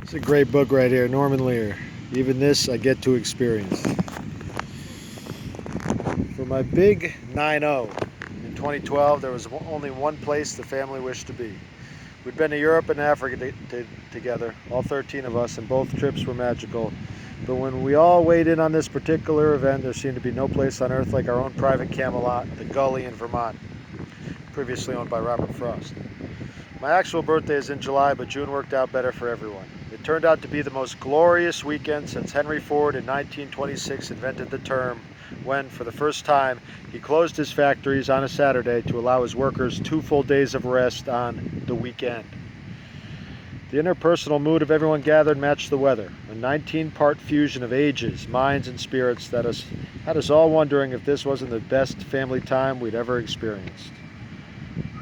It's a great book right here, Norman Lear. Even this I get to experience. For my big 9-0 in 2012, there was only one place the family wished to be. We'd been to Europe and Africa together, all 13 of us, and both trips were magical. But when we all weighed in on this particular event, there seemed to be no place on earth like our own private Camelot, the Gully in Vermont, previously owned by Robert Frost. My actual birthday is in July, but June worked out better for everyone. It turned out to be the most glorious weekend since Henry Ford in 1926 invented the term when, for the first time, he closed his factories on a Saturday to allow his workers 2 full days of rest on the weekend. The interpersonal mood of everyone gathered matched the weather, a 19-part fusion of ages, minds, and spirits that had us all wondering if this wasn't the best family time we'd ever experienced.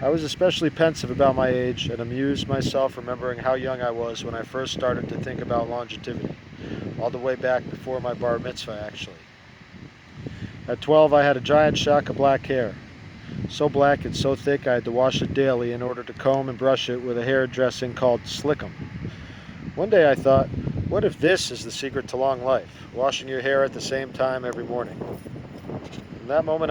I was especially pensive about my age and amused myself remembering how young I was when I first started to think about longevity, all the way back before my bar mitzvah, actually. At 12, I had a giant shock of black hair. So black and so thick I had to wash it daily in order to comb and brush it with a hair dressing called slickum. One day I thought, what if this is the secret to long life, washing your hair at the same time every morning? From that moment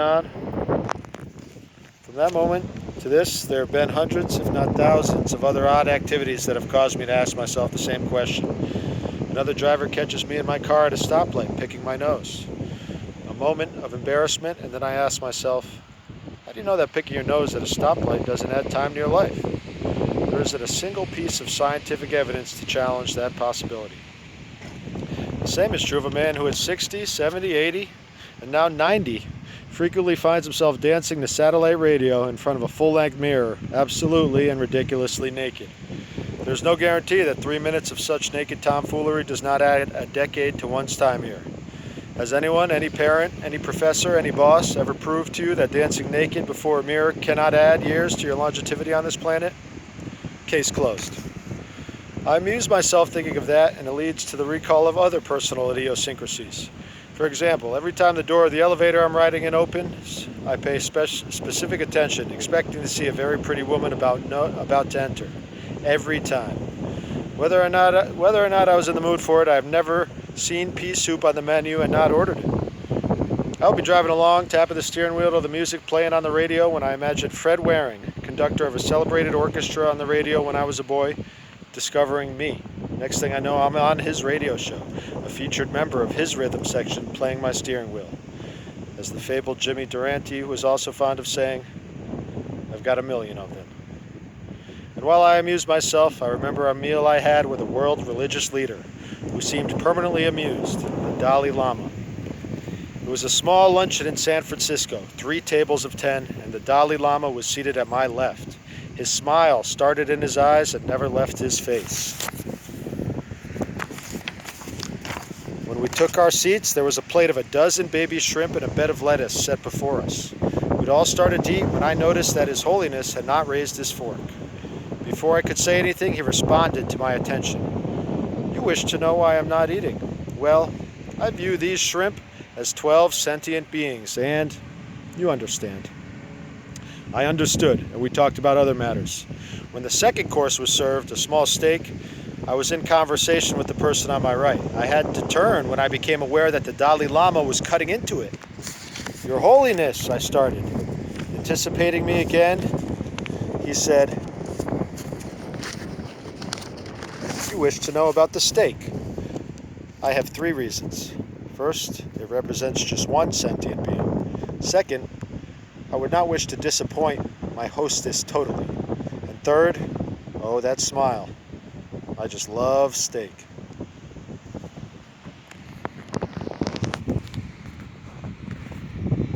to this, there have been hundreds, if not thousands, of other odd activities that have caused me to ask myself the same question. Another driver catches me in my car at a stoplight, picking my nose. A moment of embarrassment, and then I ask myself, how do you know that picking your nose at a stoplight doesn't add time to your life? There isn't a single piece of scientific evidence to challenge that possibility. The same is true of a man who at 60, 70, 80, and now 90 frequently finds himself dancing to satellite radio in front of a full-length mirror, absolutely and ridiculously naked. There's no guarantee that 3 minutes of such naked tomfoolery does not add a decade to one's time here. Has anyone, any parent, any professor, any boss ever proved to you that dancing naked before a mirror cannot add years to your longevity on this planet? Case closed. I amuse myself thinking of that, and it leads to the recall of other personal idiosyncrasies. For example, every time the door of the elevator I'm riding in opens, I pay specific attention, expecting to see a very pretty woman about to enter. Every time. Whether or not I was in the mood for it, I have never seen pea soup on the menu and not ordered it. I'll be driving along, tapping the steering wheel to the music playing on the radio when I imagine Fred Waring, conductor of a celebrated orchestra on the radio when I was a boy, discovering me. Next thing I know, I'm on his radio show, a featured member of his rhythm section playing my steering wheel. As the fabled Jimmy Durante was also fond of saying, I've got a million of them. And while I amuse myself, I remember a meal I had with a world religious leader who seemed permanently amused, the Dalai Llama. It was a small luncheon in San Francisco, 3 tables of 10, and the Dalai Lama was seated at my left. His smile started in his eyes and never left his face. When we took our seats, there was a plate of a dozen baby shrimp and a bed of lettuce set before us. We'd all started to eat when I noticed that His Holiness had not raised his fork. Before I could say anything, he responded to my attention. You wish to know why I'm not eating? Well, I view these shrimp as 12 sentient beings, and you understand. I understood, and we talked about other matters. When the second course was served, a small steak, I was in conversation with the person on my right. I had to turn when I became aware that the Dalai Lama was cutting into it. Your Holiness, I started. Anticipating me again, he said, you wish to know about the steak. I have 3 reasons. First, it represents just one sentient being. Second, I would not wish to disappoint my hostess totally. And third, oh, that smile. I just love steak.